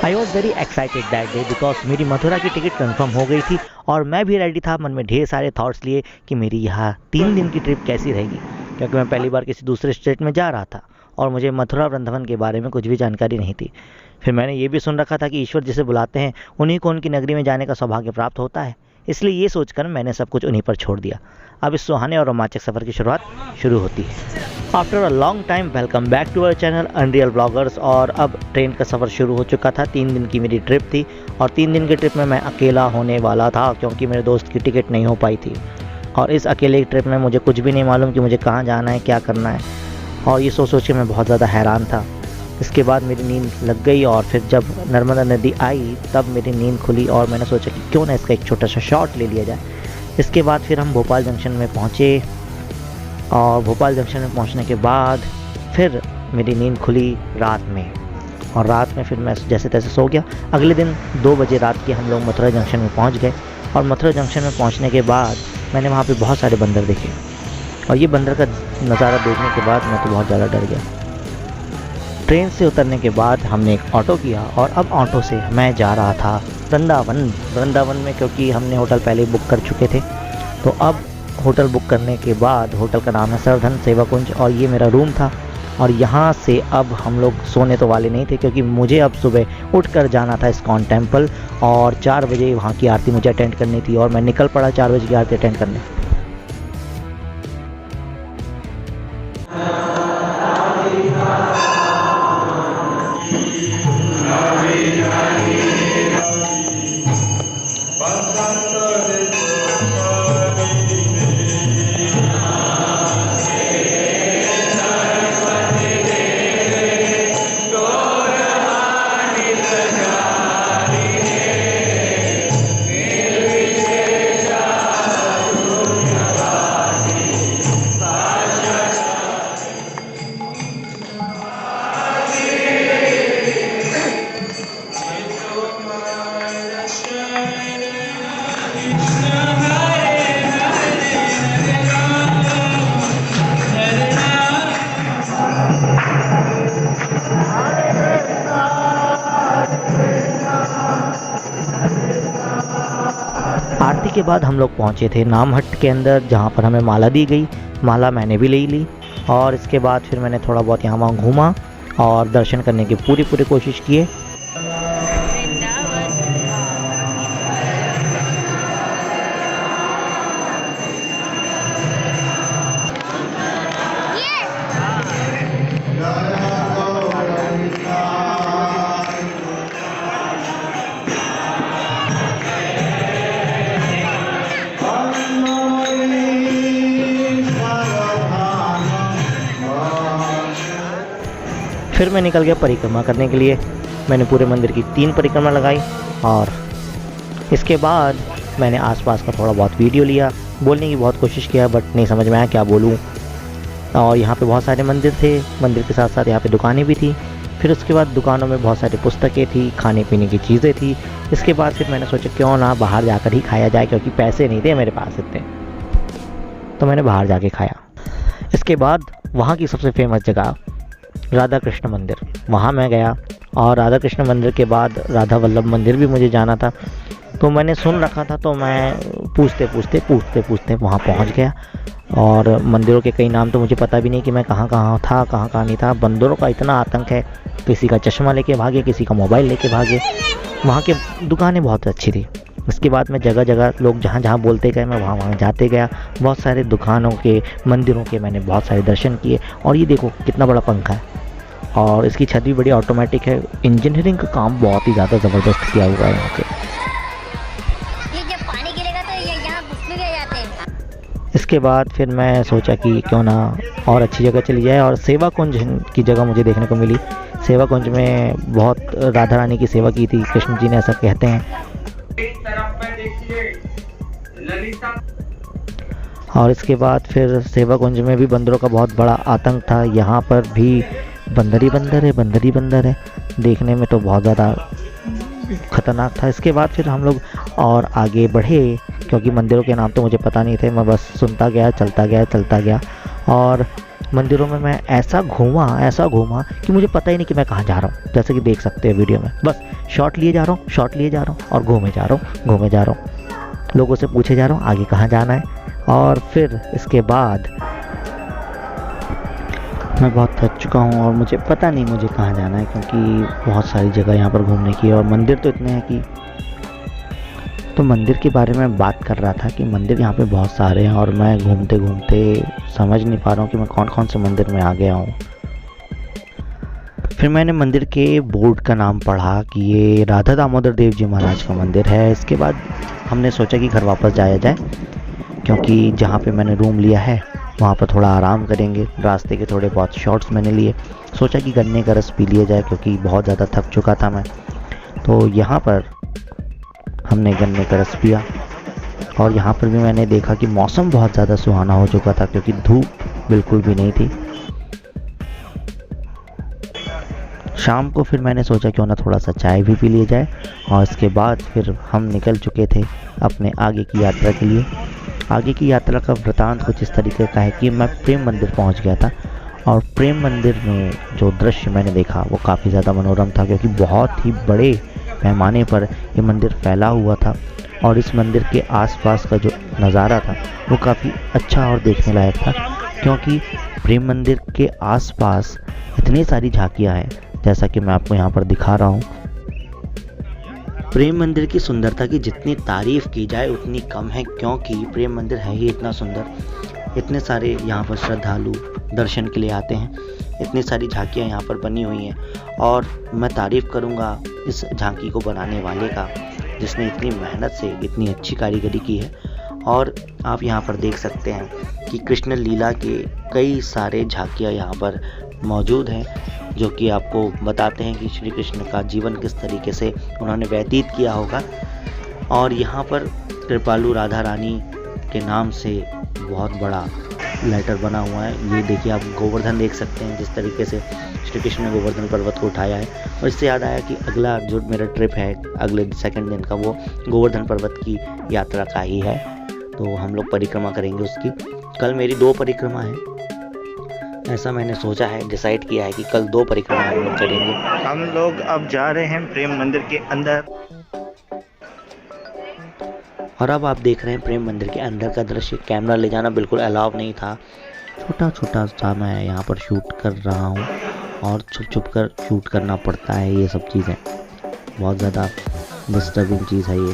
I was very excited that day because मेरी मथुरा की ticket confirm हो गई थी और मैं भी रेडी था। मन में ढेर सारे थॉट्स लिए कि मेरी यहाँ 3 दिन की ट्रिप कैसी रहेगी, क्योंकि मैं पहली बार किसी दूसरे स्टेट में जा रहा था और मुझे मथुरा वृंदावन के बारे में कुछ भी जानकारी नहीं थी। फिर मैंने ये भी सुन रखा था कि ईश्वर जिसे बुलाते हैं उन्हीं को उनकी नगरी में जाने का सौभाग्य प्राप्त होता है, इसलिए ये सोचकर मैंने सब कुछ उन्हीं पर छोड़ दिया। अब इस सुहाने और रोमांचक सफ़र की शुरुआत शुरू होती है। After a long time welcome back to our channel unreal bloggers. और अब ट्रेन का सफ़र शुरू हो चुका था। 3 दिन की मेरी ट्रिप थी और 3 दिन की ट्रिप में मैं अकेला होने वाला था, क्योंकि मेरे दोस्त की टिकट नहीं हो पाई थी। और इस अकेले ट्रिप में मुझे कुछ भी नहीं मालूम कि मुझे कहाँ जाना है, क्या करना है, और ये सोच के मैं बहुत ज़्यादा हैरान था। इसके बाद मेरी नींद लग गई और फिर जब नर्मदा नदी आई तब मेरी नींद खुली और मैंने सोचा कि क्यों ना इसका एक छोटा सा शॉट ले लिया जाए। इसके बाद फिर हम भोपाल जंक्शन में पहुँचे और भोपाल जंक्शन में पहुँचने के बाद फिर मेरी नींद खुली रात में, और रात में फिर मैं जैसे तैसे सो गया। अगले दिन 2 बजे रात के हम लोग मथुरा जंक्शन में पहुँच गए और मथुरा जंक्शन में पहुँचने के बाद मैंने वहाँ पे बहुत सारे बंदर देखे और ये बंदर का नज़ारा देखने के बाद मैं तो बहुत ज़्यादा डर गया। ट्रेन से उतरने के बाद हमने एक ऑटो किया और अब ऑटो से मैं जा रहा था वृंदावन में, क्योंकि हमने होटल पहले ही बुक कर चुके थे। तो अब होटल बुक करने के बाद, होटल का नाम है सर्वधन सेवा कुंज, और ये मेरा रूम था। और यहाँ से अब हम लोग सोने तो वाले नहीं थे, क्योंकि मुझे अब सुबह उठकर जाना था इस्कॉन टेम्पल और 4 बजे वहाँ की आरती मुझे अटेंड करनी थी और मैं निकल पड़ा 4 बजे की आरती अटेंड करने। आरती के बाद हम लोग पहुंचे थे नामहट्ट के अंदर, जहां पर हमें माला दी गई। माला मैंने भी ले ली और इसके बाद फिर मैंने थोड़ा बहुत यहाँ वहाँ घूमा और दर्शन करने की पूरी कोशिश किए। फिर मैं निकल गया परिक्रमा करने के लिए। मैंने पूरे मंदिर की 3 परिक्रमा लगाई और इसके बाद मैंने आसपास का थोड़ा बहुत वीडियो लिया। बोलने की बहुत कोशिश किया बट नहीं समझ में आया क्या बोलूं। और यहाँ पे बहुत सारे मंदिर थे, मंदिर के साथ साथ यहाँ पे दुकानें भी थी। फिर उसके बाद दुकानों में बहुत सारी पुस्तकें थी, खाने पीने की चीज़ें थी। इसके बाद फिर मैंने सोचा क्यों ना बाहर जाकर ही खाया जाए, क्योंकि पैसे नहीं थे मेरे पास इतने, तो मैंने बाहर जाके खाया। इसके बाद वहाँ की सबसे फेमस जगह राधा कृष्ण मंदिर, वहाँ मैं गया और राधा कृष्ण मंदिर के बाद राधा वल्लभ मंदिर भी मुझे जाना था। तो मैंने सुन रखा था, तो मैं पूछते वहाँ पहुँच गया। और मंदिरों के कई नाम तो मुझे पता भी नहीं कि मैं कहाँ था कहाँ नहीं था। बंदरों का इतना आतंक है, किसी का चश्मा लेके भागे, किसी का मोबाइल लेके भागे। वहाँ के दुकानें बहुत अच्छी थी। इसके बाद मैं जगह जगह लोग जहाँ बोलते गए मैं वहाँ जाते गया। बहुत सारे दुकानों के, मंदिरों के मैंने बहुत सारे दर्शन किए। और ये देखो कितना बड़ा पंखा है और इसकी छत भी बड़ी ऑटोमेटिक है। इंजीनियरिंग का काम बहुत ही ज़्यादा ज़बरदस्त किया हुआ है यहाँ पे। ये जब पानी गिरेगा तो ये यहाँ घुस जाते हैं। इसके बाद फिर मैं सोचा कि क्यों ना और अच्छी जगह चली जाए, और सेवा कुंज की जगह मुझे देखने को मिली। सेवा कुंज में बहुत राधा रानी की सेवा की थी कृष्ण जी ने, ऐसा कहते हैं। और इसके बाद फिर सेवा कुंज में भी बंदरों का बहुत बड़ा आतंक था। यहाँ पर भी बंदर ही बंदर है। देखने में तो बहुत ज़्यादा ख़तरनाक था। इसके बाद फिर हम लोग और आगे बढ़े, क्योंकि मंदिरों के नाम तो मुझे पता नहीं थे। मैं बस सुनता गया, चलता गया। और मंदिरों में मैं ऐसा घूमा कि मुझे पता ही नहीं कि मैं कहाँ जा रहा हूँ। जैसे कि देख सकते हैं वीडियो में, बस शॉट लिए जा रहा हूँ और घूमे जा रहा हूँ, लोगों से पूछे जा रहा हूँ आगे कहाँ जाना है। और फिर इसके बाद मैं बहुत थक चुका हूँ और मुझे पता नहीं मुझे कहाँ जाना है, क्योंकि बहुत सारी जगह यहाँ पर घूमने की और मंदिर तो इतने हैं कि, तो मंदिर के बारे में बात कर रहा था कि मंदिर यहाँ पे बहुत सारे हैं और मैं घूमते घूमते समझ नहीं पा रहा हूँ कि मैं कौन कौन से मंदिर में आ गया हूँ। फिर मैंने मंदिर के बोर्ड का नाम पढ़ा कि ये राधा दामोदर देव जी महाराज का मंदिर है। इसके बाद हमने सोचा कि घर वापस जाया जाए, क्योंकि जहाँ पे मैंने रूम लिया है वहाँ पर थोड़ा आराम करेंगे। रास्ते के थोड़े बहुत शॉट्स मैंने लिए, सोचा कि गन्ने का रस पी लिया जाए क्योंकि बहुत ज़्यादा थक चुका था मैं। तो यहाँ पर हमने गन्ने का रस पिया और यहाँ पर भी मैंने देखा कि मौसम बहुत ज़्यादा सुहाना हो चुका था, क्योंकि धूप बिल्कुल भी नहीं थी। शाम को फिर मैंने सोचा क्यों ना थोड़ा सा चाय भी पी लिया जाए, और इसके बाद फिर हम निकल चुके थे अपने आगे की यात्रा के लिए। आगे की यात्रा का वृतांत कुछ इस तरीके का है कि मैं प्रेम मंदिर पहुंच गया था, और प्रेम मंदिर में जो दृश्य मैंने देखा वो काफ़ी ज़्यादा मनोरम था, क्योंकि बहुत ही बड़े पैमाने पर ये मंदिर फैला हुआ था। और इस मंदिर के आसपास का जो नज़ारा था वो काफ़ी अच्छा और देखने लायक था, क्योंकि प्रेम मंदिर के आसपास इतनी सारी झांकियाँ हैं, जैसा कि मैं आपको यहाँ पर दिखा रहा हूँ। प्रेम मंदिर की सुंदरता की जितनी तारीफ़ की जाए उतनी कम है, क्योंकि प्रेम मंदिर है ही इतना सुंदर। इतने सारे यहाँ पर श्रद्धालु दर्शन के लिए आते हैं, इतनी सारी झांकियाँ यहाँ पर बनी हुई हैं, और मैं तारीफ़ करूँगा इस झांकी को बनाने वाले का, जिसने इतनी मेहनत से इतनी अच्छी कारीगरी की है। और आप यहाँ पर देख सकते हैं कि कृष्ण लीला के कई सारे झांकियाँ यहाँ पर मौजूद हैं, जो कि आपको बताते हैं कि श्री कृष्ण का जीवन किस तरीके से उन्होंने व्यतीत किया होगा। और यहाँ पर कृपालु राधा रानी के नाम से बहुत बड़ा लेटर बना हुआ है। ये देखिए, आप गोवर्धन देख सकते हैं, जिस तरीके से श्री कृष्ण ने गोवर्धन पर्वत को उठाया है। और इससे याद आया कि अगला जो मेरा ट्रिप है अगले सेकंड दिन का, वो गोवर्धन पर्वत की यात्रा का ही है, तो हम लोग परिक्रमा करेंगे उसकी। कल मेरी 2 परिक्रमा है, ऐसा मैंने सोचा है, डिसाइड किया है कि कल 2 परिक्रमा हम लोग करेंगे। हम लोग अब जा रहे हैं प्रेम मंदिर के अंदर, और अब आप देख रहे हैं प्रेम मंदिर के अंदर का दृश्य। कैमरा ले जाना बिल्कुल अलाउ नहीं था, छोटा छोटा सा मैं यहाँ पर शूट कर रहा हूँ, और छुप छुप कर शूट करना पड़ता है। ये सब चीज़ें बहुत ज़्यादा डिस्टर्बिंग चीज़ है ये,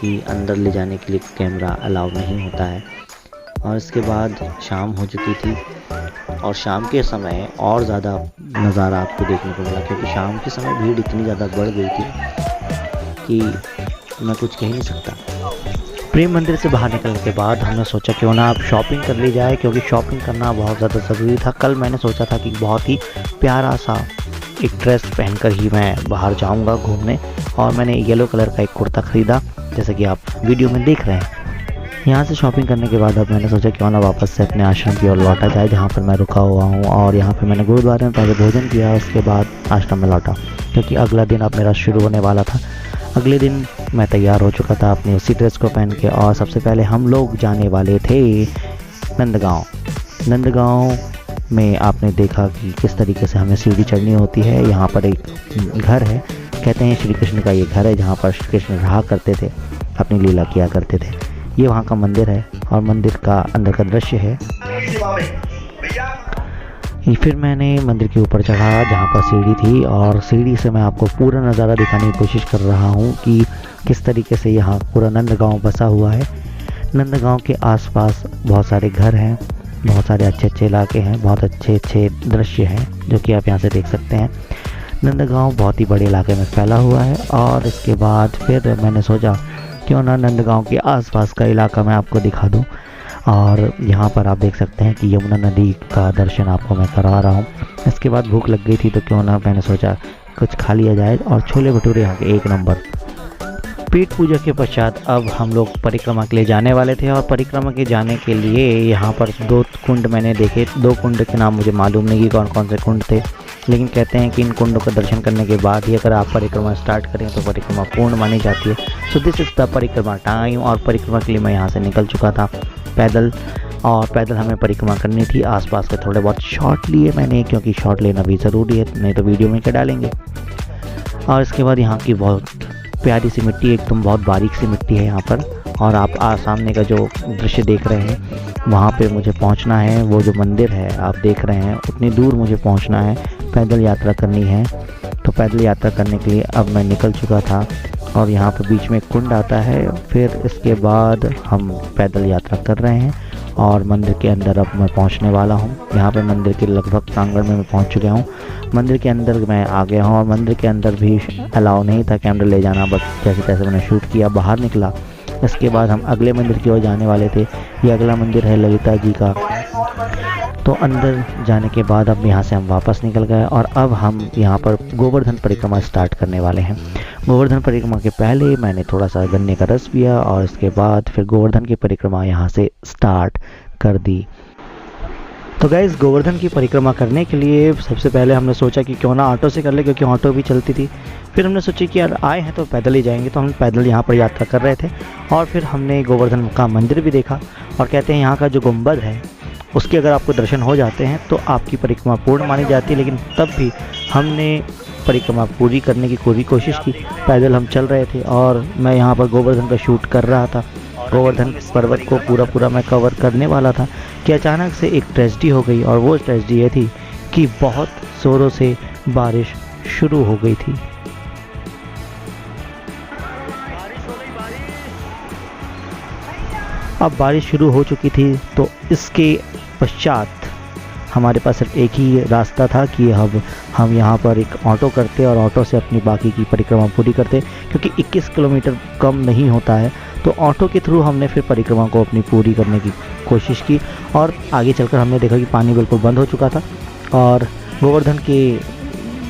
कि अंदर ले जाने के लिए कैमरा अलाउ नहीं होता है। और इसके बाद शाम हो चुकी थी, और शाम के समय और ज़्यादा नज़ारा आपको देखने को मिला, क्योंकि शाम के समय भीड़ इतनी ज़्यादा बढ़ गई थी कि मैं कुछ कह नहीं सकता। प्रेम मंदिर से बाहर निकलने के बाद हमने सोचा क्यों ना आप शॉपिंग कर ली जाए, क्योंकि शॉपिंग करना बहुत ज़्यादा ज़रूरी था। कल मैंने सोचा था कि बहुत ही प्यारा सा एक ड्रेस पहनकर ही मैं बाहर जाऊंगा घूमने, और मैंने येलो कलर का एक कुर्ता ख़रीदा, जैसे कि आप वीडियो में देख रहे हैं। यहाँ से शॉपिंग करने के बाद अब मैंने सोचा क्यों ना वापस से अपने आश्रम की ओर लौटा जाए, जहाँ पर मैं रुका हुआ हूँ। और यहाँ पर मैंने गुरुद्वारे में पहले भोजन किया, उसके बाद आश्रम में लौटा, क्योंकि अगला दिन अब मेरा शुरू होने वाला था। अगले दिन मैं तैयार हो चुका था अपनी उसी ड्रेस को पहन के, और सबसे पहले हम लोग जाने वाले थे नंदगांव। नंदगांव में आपने देखा कि किस तरीके से हमें सीढ़ी चढ़नी होती है। यहाँ पर एक घर है, कहते हैं श्री कृष्ण का ये घर है, जहाँ पर श्री कृष्ण रहा करते थे, अपनी लीला किया करते थे। ये वहाँ का मंदिर है, और मंदिर का अंदर का दृश्य है। फिर मैंने मंदिर के ऊपर चढ़ा जहाँ पर सीढ़ी थी, और सीढ़ी से मैं आपको पूरा नज़ारा दिखाने की कोशिश कर रहा हूँ कि किस तरीके से यहाँ पूरा नंदगांव बसा हुआ है। नंदगांव के आसपास बहुत सारे घर हैं, बहुत सारे अच्छे अच्छे इलाके हैं, बहुत अच्छे अच्छे दृश्य हैं, जो कि आप यहाँ से देख सकते हैं। नंदगांव बहुत ही बड़े इलाके में फैला हुआ है। और इसके बाद फिर मैंने सोचा क्यों ना नंदगांव के आसपास का इलाका मैं आपको दिखा दूं। और यहाँ पर आप देख सकते हैं कि यमुना नदी का दर्शन आपको मैं करा रहा हूँ। इसके बाद भूख लग गई थी, तो क्यों ना मैंने सोचा कुछ खा लिया जाए, और छोले भटूरे यहाँ के 1 नंबर। पेट पूजा के पश्चात अब हम लोग परिक्रमा के लिए जाने वाले थे, और परिक्रमा के जाने के लिए यहाँ पर 2 कुंड मैंने देखे। 2 कुंड के नाम मुझे मालूम नहीं कि कौन कौन से कुंड थे, लेकिन कहते हैं कि इन कुंडों का दर्शन करने के बाद ही अगर आप परिक्रमा स्टार्ट करें तो परिक्रमा पूर्ण मानी जाती है। सो दिस इज़ द परिक्रमा टाइम, और परिक्रमा के लिए मैं यहाँ से निकल चुका था पैदल। और पैदल हमें परिक्रमा करनी थी। आसपास के थोड़े बहुत शॉट लिए मैंने, क्योंकि शॉट लेना भी ज़रूरी है, नहीं तो वीडियो में क्या डालेंगे। और इसके बाद यहाँ की बहुत प्यारी सी मिट्टी, एकदम बहुत बारीक सी मिट्टी है यहाँ पर। और आप सामने का जो दृश्य देख रहे हैं वहाँ पे मुझे पहुँचना है। वो जो मंदिर है आप देख रहे हैं, उतनी दूर मुझे पहुँचना है, पैदल यात्रा करनी है। तो पैदल यात्रा करने के लिए अब मैं निकल चुका था और यहाँ पर बीच में एक कुंड आता है। फिर इसके बाद हम पैदल यात्रा कर रहे हैं और मंदिर के अंदर अब मैं पहुँचने वाला हूँ। यहाँ पे मंदिर के लगभग प्रांगण में मैं पहुँच चुका हूँ। मंदिर के अंदर मैं आ गया हूँ और मंदिर के अंदर भी अलाउ नहीं था कैमरा ले जाना, बस जैसे तैसे मैंने शूट किया, बाहर निकला। इसके बाद हम अगले मंदिर की ओर जाने वाले थे। ये अगला मंदिर है ललिता जी का। तो अंदर जाने के बाद अब यहाँ से हम वापस निकल गए और अब हम यहाँ पर गोवर्धन परिक्रमा स्टार्ट करने वाले हैं। गोवर्धन परिक्रमा के पहले मैंने थोड़ा सा गन्ने का रस पिया और इसके बाद फिर गोवर्धन की परिक्रमा यहाँ से स्टार्ट कर दी। तो गाइस, गोवर्धन की परिक्रमा करने के लिए सबसे पहले हमने सोचा कि क्यों ना ऑटो से कर ले, क्योंकि ऑटो भी चलती थी। फिर हमने सोचा कि यार आए हैं तो पैदल ही जाएंगे, तो हम पैदल यहाँ पर यात्रा कर रहे थे। और फिर हमने गोवर्धन का मंदिर भी देखा और कहते हैं यहाँ का जो गुंबद है उसके अगर आपको दर्शन हो जाते हैं तो आपकी परिक्रमा पूर्ण मानी जाती है। लेकिन तब भी हमने परिक्रमा पूरी करने की पूरी कोशिश की। पैदल हम चल रहे थे और मैं यहाँ पर गोवर्धन का शूट कर रहा था। गोवर्धन पर्वत को पूरा मैं कवर करने वाला था कि अचानक से एक ट्रेजेडी हो गई। और वो ट्रेजेडी ये थी कि बहुत ज़ोरों से बारिश शुरू हो गई थी। अब बारिश शुरू हो चुकी थी, तो इसके पश्चात हमारे पास सिर्फ एक ही रास्ता था कि अब हम यहाँ पर एक ऑटो करते और ऑटो से अपनी बाकी की परिक्रमा पूरी करते, क्योंकि 21 किलोमीटर कम नहीं होता है। तो ऑटो के थ्रू हमने फिर परिक्रमा को अपनी पूरी करने की कोशिश की। और आगे चलकर हमने देखा कि पानी बिल्कुल बंद हो चुका था और गोवर्धन के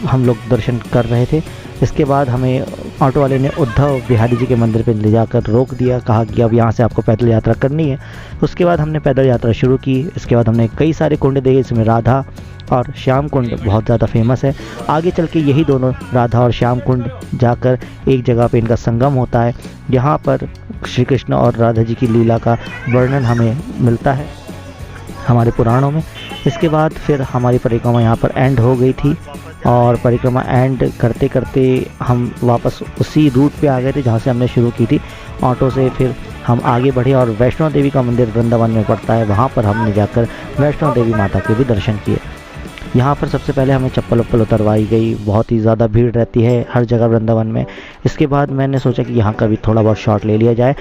हम लोग दर्शन कर रहे थे। इसके बाद हमें ऑटो वाले ने उद्धव बिहारी जी के मंदिर पे ले जाकर रोक दिया, कहा कि अब यहाँ से आपको पैदल यात्रा करनी है। उसके बाद हमने पैदल यात्रा शुरू की। इसके बाद हमने कई सारे कुंड देखे, इसमें राधा और श्याम कुंड बहुत ज़्यादा फेमस है। आगे चल के यही दोनों राधा और श्याम कुंड जाकर एक जगह पे इनका संगम होता है। यहाँ पर श्री कृष्ण और राधा जी की लीला का वर्णन हमें मिलता है हमारे पुराणों में। इसके बाद फिर हमारी परिक्रमा यहाँ पर एंड हो गई थी और परिक्रमा एंड करते करते हम वापस उसी रूट पे आ गए थे जहाँ से हमने शुरू की थी ऑटो से। फिर हम आगे बढ़े और वैष्णो देवी का मंदिर वृंदावन में पड़ता है, वहाँ पर हमने जाकर वैष्णो देवी माता के भी दर्शन किए। यहाँ पर सबसे पहले हमें चप्पल उतरवाई गई, बहुत ही ज़्यादा भीड़ रहती है हर जगह वृंदावन में। इसके बाद मैंने सोचा कि यहाँ का भी थोड़ा बहुत शॉट ले लिया जाए।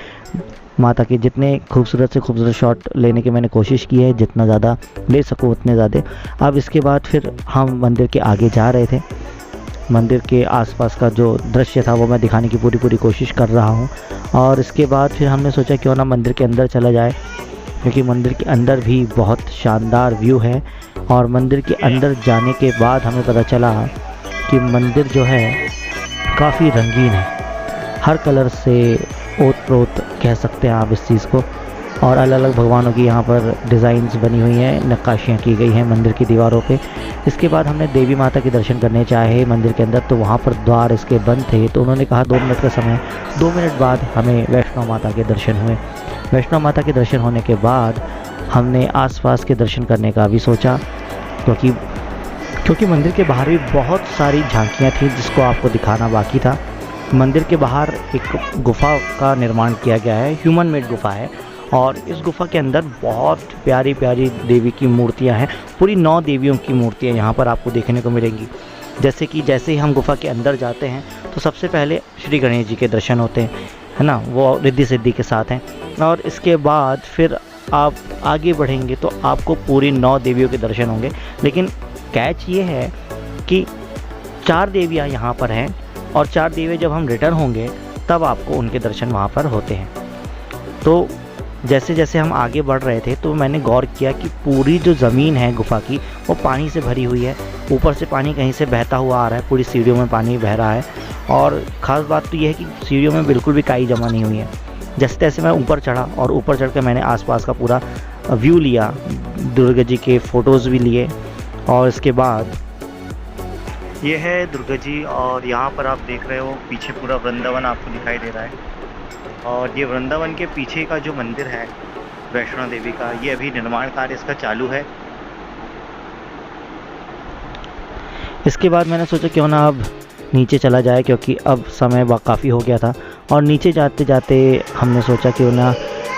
माता के जितने खूबसूरत से खूबसूरत शॉट लेने की मैंने कोशिश की है, जितना ज़्यादा ले सकूँ उतने ज़्यादा। अब इसके बाद फिर हम मंदिर के आगे जा रहे थे। मंदिर के आसपास का जो दृश्य था वो मैं दिखाने की पूरी कोशिश कर रहा हूँ। और इसके बाद फिर हमने सोचा क्यों ना मंदिर के अंदर चला जाए, क्योंकि मंदिर के अंदर भी बहुत शानदार व्यू है। और मंदिर के अंदर जाने के बाद हमें पता चला कि मंदिर जो है काफ़ी रंगीन है, हर कलर से ओत प्रोत कह सकते हैं आप इस चीज़ को। और अलग अलग भगवानों की यहाँ पर डिज़ाइंस बनी हुई हैं, नक्काशियाँ की गई हैं मंदिर की दीवारों पे। इसके बाद हमने देवी माता के दर्शन करने चाहे मंदिर के अंदर, तो वहाँ पर द्वार इसके बंद थे। तो उन्होंने कहा 2 मिनट का समय। 2 मिनट बाद हमें वैष्णो माता के दर्शन हुए। वैष्णो माता के दर्शन होने के बाद हमने आसपास के दर्शन करने का भी सोचा, क्योंकि मंदिर के बाहर भी बहुत सारी झांकियाँ थी जिसको आपको दिखाना बाकी था। मंदिर के बाहर एक गुफा का निर्माण किया गया है, ह्यूमन मेड गुफा है। और इस गुफा के अंदर बहुत प्यारी प्यारी देवी की मूर्तियां हैं। पूरी 9 देवियों की मूर्तियां यहाँ पर आपको देखने को मिलेंगी। जैसे ही हम गुफा के अंदर जाते हैं तो सबसे पहले श्री गणेश जी के दर्शन होते हैं, है ना, वो रिद्धि सिद्धि के साथ हैं। और इसके बाद फिर आप आगे बढ़ेंगे तो आपको पूरी 9 देवियों के दर्शन होंगे। लेकिन कैच ये है कि 4 देवियाँ यहाँ पर हैं और 4 देवी जब हम रिटर्न होंगे तब आपको उनके दर्शन वहाँ पर होते हैं। तो जैसे जैसे हम आगे बढ़ रहे थे तो मैंने गौर किया कि पूरी जो ज़मीन है गुफा की वो पानी से भरी हुई है। ऊपर से पानी कहीं से बहता हुआ आ रहा है, पूरी सीढ़ियों में पानी बह रहा है। और ख़ास बात तो ये है कि सीढ़ियों में बिल्कुल भी काई जमा नहीं हुई है। जैसे तैसे मैं ऊपर चढ़ा और ऊपर चढ़ कर मैंने आसपास का पूरा व्यू लिया, दुर्गा जी के फ़ोटोज़ भी लिए। और इसके बाद ये है दुर्गा जी और यहाँ पर आप देख रहे हो पीछे पूरा वृंदावन आपको दिखाई दे रहा है। और ये वृंदावन के पीछे का जो मंदिर है वैष्णो देवी का। ये अभी निर्माण कार्य इसका चालू है। इसके बाद मैंने सोचा क्यों ना अब नीचे चला जाए, क्योंकि अब समय काफ़ी हो गया था। और नीचे जाते जाते हमने सोचा क्यों ना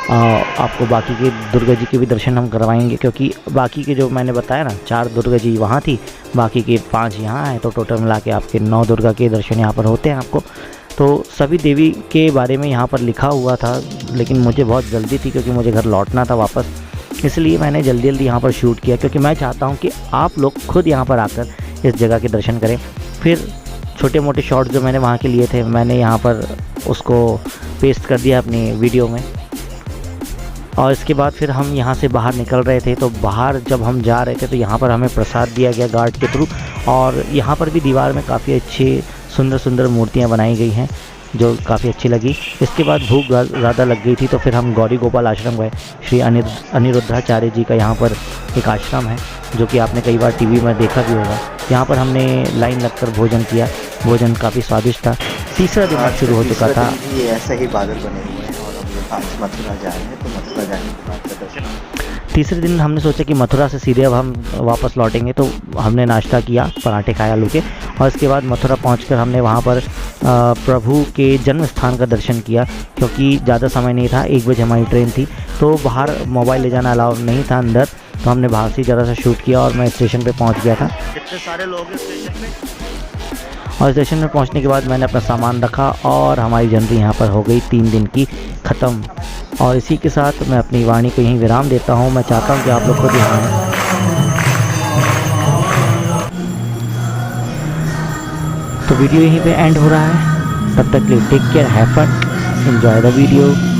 आपको बाकी के दुर्गा जी के भी दर्शन हम करवाएंगे, क्योंकि बाकी के जो मैंने बताया ना 4 दुर्गा जी वहाँ थी, बाकी के 5 यहाँ हैं, तो टोटल मिला के आपके 9 दुर्गा के दर्शन यहाँ पर होते हैं आपको। तो सभी देवी के बारे में यहाँ पर लिखा हुआ था, लेकिन मुझे बहुत जल्दी थी क्योंकि मुझे घर लौटना था वापस, इसलिए मैंने जल्दी जल्दी यहाँ पर शूट किया, क्योंकि मैं चाहता हूँ कि आप लोग खुद यहाँ पर आकर इस जगह के दर्शन करें। फिर छोटे मोटे शॉट्स जो मैंने वहाँ के लिए थे, मैंने यहाँ पर उसको पेस्ट कर दिया अपनी वीडियो में। और इसके बाद फिर हम यहाँ से बाहर निकल रहे थे, तो बाहर जब हम जा रहे थे तो यहाँ पर हमें प्रसाद दिया गया गार्ड के थ्रू। और यहाँ पर भी दीवार में काफ़ी अच्छी सुंदर सुंदर मूर्तियाँ बनाई गई हैं जो काफ़ी अच्छी लगी। इसके बाद भूख ज़्यादा लग गई थी, तो फिर हम गौरी गोपाल आश्रम गए। श्री अनिरुद्धाचार्य जी का यहाँ पर एक आश्रम है, जो कि आपने कई बार टीवी में देखा भी होगा। यहाँ पर हमने लाइन लगकर भोजन किया। भोजन काफ़ी स्वादिष्ट था। तीसरा दिन आज शुरू हो चुका था। ये ऐसे ही बादल बने हुए हैं और हम लोग आज मथुरा जा रहे हैं, तो मथुरा जाने के बाद का दर्शन। तीसरे दिन हमने सोचा कि मथुरा से सीधे अब हम वापस लौटेंगे, तो हमने नाश्ता किया, पराठे खाए आलू के। और इसके बाद मथुरा पहुंचकर हमने वहां पर प्रभु के जन्म स्थान का दर्शन किया, क्योंकि ज़्यादा समय नहीं था, 1 बजे हमारी ट्रेन थी, तो बाहर मोबाइल ले जाना अलाउ नहीं था अंदर, तो हमने बाहर से ज़रा सा शूट किया और मैं स्टेशन पे पहुंच गया था। कितने सारे लोग हैं स्टेशन पे। और स्टेशन में पहुंचने के बाद मैंने अपना सामान रखा और हमारी जर्नी यहाँ पर हो गई 3 दिन की ख़त्म। और इसी के साथ मैं अपनी वाणी को यहीं विराम देता हूँ। मैं चाहता हूँ कि आप लोग खुद यहाँ आएँ। तो वीडियो यहीं पे एंड हो रहा है। तब तक के लिए take care, have fun, enjoy the video.